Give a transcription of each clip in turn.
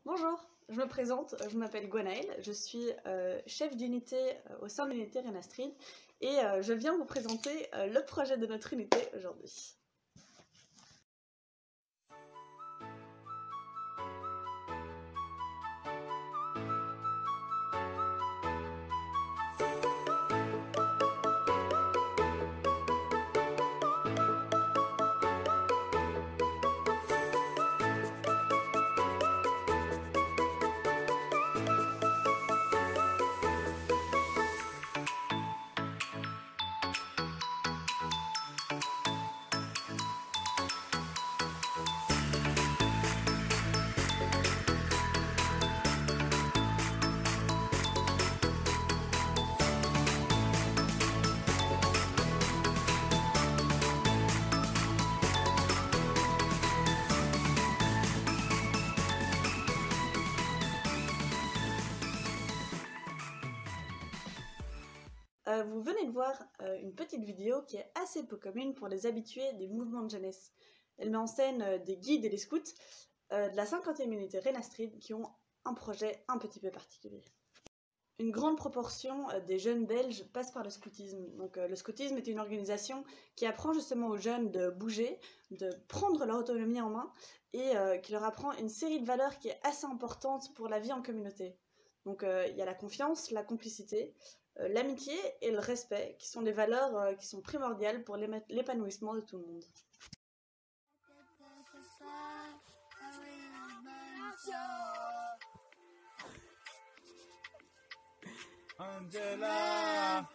Bonjour, je me présente, je m'appelle Gwenaëlle, je suis chef d'unité au sein de l'unité Renastrid et je viens vous présenter le projet de notre unité aujourd'hui. Vous venez de voir une petite vidéo qui est assez peu commune pour les habitués des mouvements de jeunesse. Elle met en scène des guides et des scouts de la 50e unité Renastrid qui ont un projet un petit peu particulier. Une grande proportion des jeunes belges passent par le scoutisme. Donc, le scoutisme est une organisation qui apprend justement aux jeunes de bouger, de prendre leur autonomie en main et qui leur apprend une série de valeurs qui est assez importante pour la vie en communauté. Donc il y a la confiance, la complicité, l'amitié et le respect qui sont des valeurs qui sont primordiales pour l'épanouissement de tout le monde. Angela.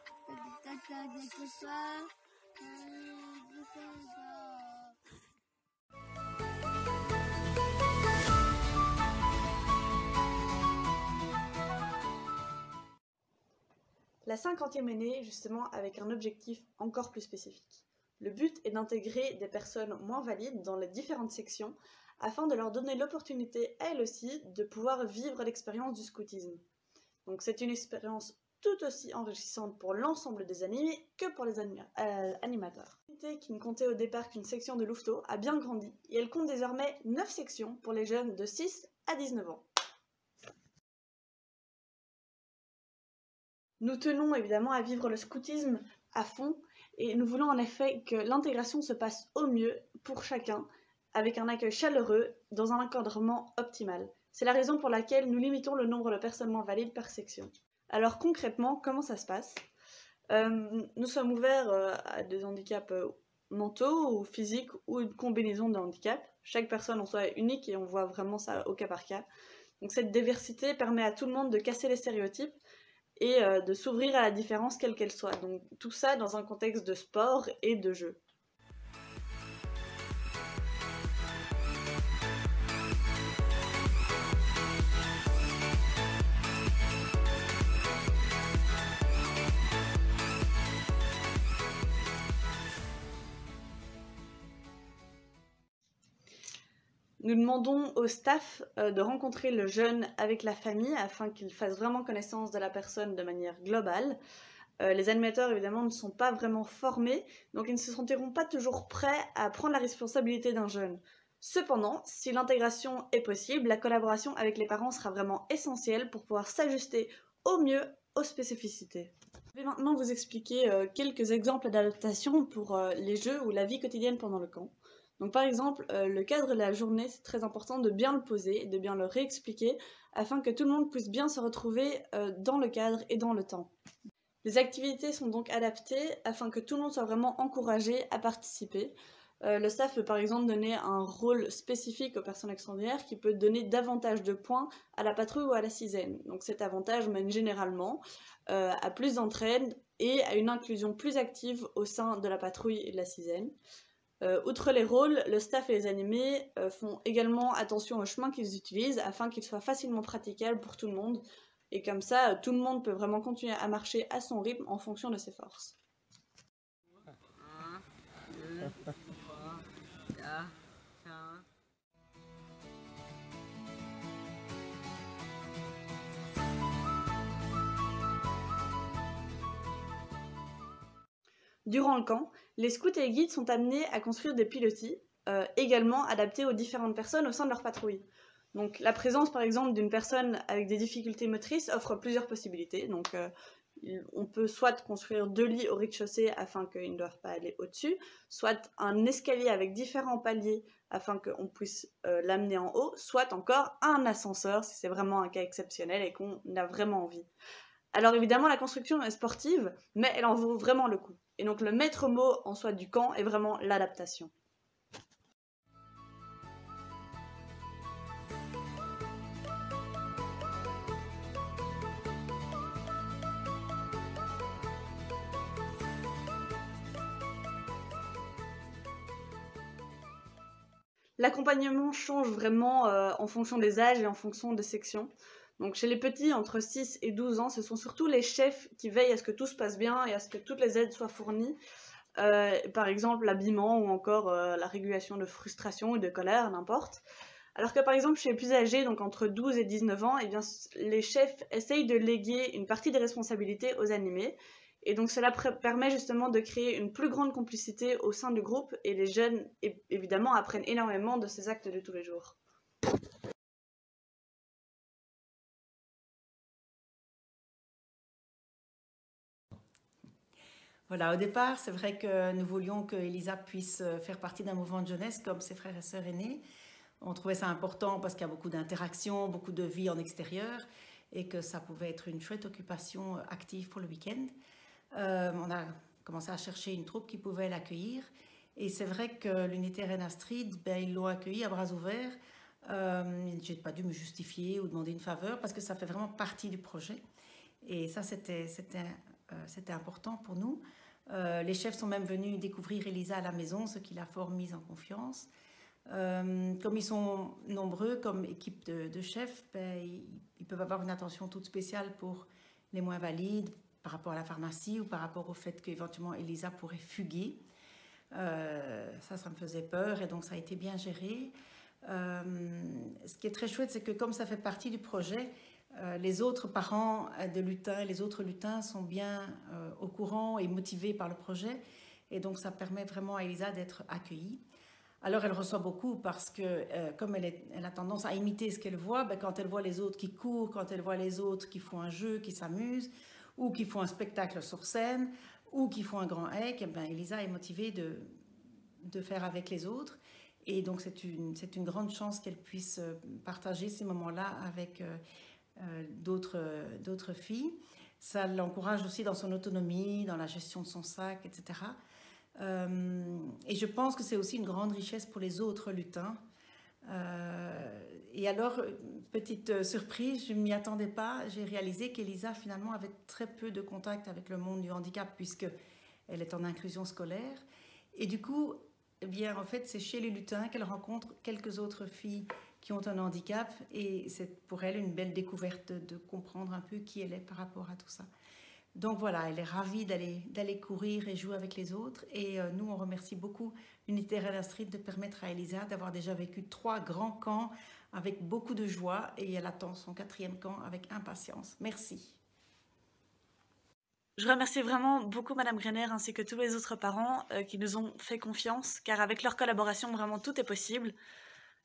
La 50e est née justement avec un objectif encore plus spécifique. Le but est d'intégrer des personnes moins valides dans les différentes sections afin de leur donner l'opportunité, elles aussi, de pouvoir vivre l'expérience du scoutisme. Donc c'est une expérience tout aussi enrichissante pour l'ensemble des animés que pour les animateurs. L'unité qui ne comptait au départ qu'une section de Louveteaux a bien grandi et elle compte désormais 9 sections pour les jeunes de 6 à 19 ans. Nous tenons évidemment à vivre le scoutisme à fond et nous voulons en effet que l'intégration se passe au mieux pour chacun, avec un accueil chaleureux, dans un encadrement optimal. C'est la raison pour laquelle nous limitons le nombre de personnes moins valides par section. Alors concrètement, comment ça se passe ? Nous sommes ouverts à des handicaps mentaux ou physiques ou une combinaison de handicaps. Chaque personne en soi est unique et on voit vraiment ça au cas par cas. Donc cette diversité permet à tout le monde de casser les stéréotypes et de s'ouvrir à la différence quelle qu'elle soit. Donc tout ça dans un contexte de sport et de jeu. Nous demandons au staff de rencontrer le jeune avec la famille afin qu'il fasse vraiment connaissance de la personne de manière globale. Les animateurs évidemment ne sont pas vraiment formés, donc ils ne se sentiront pas toujours prêts à prendre la responsabilité d'un jeune. Cependant, si l'intégration est possible, la collaboration avec les parents sera vraiment essentielle pour pouvoir s'ajuster au mieux aux spécificités. Je vais maintenant vous expliquer quelques exemples d'adaptation pour les jeux ou la vie quotidienne pendant le camp. Donc par exemple, le cadre de la journée, c'est très important de bien le poser et de bien le réexpliquer afin que tout le monde puisse bien se retrouver dans le cadre et dans le temps. Les activités sont donc adaptées afin que tout le monde soit vraiment encouragé à participer. Le staff peut par exemple donner un rôle spécifique aux personnes extraordinaires qui peut donner davantage de points à la patrouille ou à la sizaine. Donc cet avantage mène généralement à plus d'entraide et à une inclusion plus active au sein de la patrouille et de la sizaine. Outre les rôles, le staff et les animés font également attention au chemin qu'ils utilisent afin qu'ils soient facilement praticables pour tout le monde. Et comme ça, tout le monde peut vraiment continuer à marcher à son rythme en fonction de ses forces. 1, 2, 3, 4, 5. Durant le camp, les scouts et les guides sont amenés à construire des pilotis, également adaptés aux différentes personnes au sein de leur patrouille. Donc la présence par exemple d'une personne avec des difficultés motrices offre plusieurs possibilités. Donc on peut soit construire 2 lits au rez-de-chaussée afin qu'ils ne doivent pas aller au-dessus, soit un escalier avec différents paliers afin qu'on puisse l'amener en haut, soit encore un ascenseur si c'est vraiment un cas exceptionnel et qu'on a vraiment envie. Alors évidemment la construction est sportive, mais elle en vaut vraiment le coup. Et donc le maître mot en soi du camp est vraiment l'adaptation. L'accompagnement change vraiment en fonction des âges et en fonction des sections. Donc chez les petits, entre 6 et 12 ans, ce sont surtout les chefs qui veillent à ce que tout se passe bien et à ce que toutes les aides soient fournies. Par exemple l'habillement ou encore la régulation de frustration ou de colère, n'importe. Alors que par exemple chez les plus âgés, donc entre 12 et 19 ans, eh bien, les chefs essayent de léguer une partie des responsabilités aux animés. Et donc cela permet justement de créer une plus grande complicité au sein du groupe et les jeunes évidemment apprennent énormément de ces actes de tous les jours. Voilà, au départ, c'est vrai que nous voulions que Elisa puisse faire partie d'un mouvement de jeunesse comme ses frères et sœurs aînés. On trouvait ça important parce qu'il y a beaucoup d'interactions, beaucoup de vie en extérieur et que ça pouvait être une chouette occupation active pour le week-end. On a commencé à chercher une troupe qui pouvait l'accueillir. Et c'est vrai que l'unité Reine Astrid, ils l'ont accueilli à bras ouverts. Je n'ai pas dû me justifier ou demander une faveur parce que ça fait vraiment partie du projet. Et ça, c'était important pour nous. Les chefs sont même venus découvrir Elisa à la maison, ce qui l'a fort mise en confiance. Comme ils sont nombreux comme équipe de chefs, ils peuvent avoir une attention toute spéciale pour les moins valides, par rapport à la pharmacie ou par rapport au fait qu'éventuellement Elisa pourrait fuguer. Ça me faisait peur et donc ça a été bien géré. Ce qui est très chouette, c'est que comme ça fait partie du projet, les autres parents de lutins et les autres lutins sont bien au courant et motivés par le projet. Et donc ça permet vraiment à Elisa d'être accueillie. Alors elle reçoit beaucoup parce que comme elle a tendance à imiter ce qu'elle voit, quand elle voit les autres qui courent, quand elle voit les autres qui font un jeu, qui s'amusent, ou qui font un spectacle sur scène, ou qui font un grand hike, Elisa est motivée de faire avec les autres. Et donc c'est une grande chance qu'elle puisse partager ces moments-là avec d'autres filles. Ça l'encourage aussi dans son autonomie, dans la gestion de son sac, etc. Et je pense que c'est aussi une grande richesse pour les autres lutins. Et alors, petite surprise, je ne m'y attendais pas, j'ai réalisé qu'Elisa finalement avait très peu de contact avec le monde du handicap puisqu'elle est en inclusion scolaire. Et du coup, eh bien, en fait, c'est chez les lutins qu'elle rencontre quelques autres filles qui ont un handicap et c'est pour elle une belle découverte de comprendre un peu qui elle est par rapport à tout ça. Donc voilà, elle est ravie d'aller courir et jouer avec les autres. Et nous, on remercie beaucoup l'unité Reine Astrid de permettre à Elisa d'avoir déjà vécu 3 grands camps avec beaucoup de joie. Et elle attend son 4e camp avec impatience. Merci. Je remercie vraiment beaucoup Madame Greiner ainsi que tous les autres parents qui nous ont fait confiance, car avec leur collaboration, vraiment tout est possible.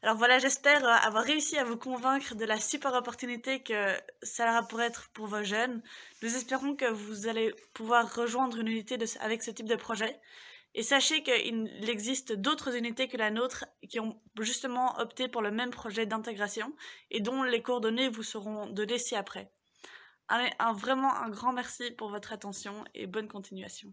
Alors voilà, j'espère avoir réussi à vous convaincre de la super opportunité que ça pourrait être pour vos jeunes. Nous espérons que vous allez pouvoir rejoindre une unité avec ce type de projet. Et sachez qu'il existe d'autres unités que la nôtre qui ont justement opté pour le même projet d'intégration et dont les coordonnées vous seront données ci-après. Vraiment un grand merci pour votre attention et bonne continuation.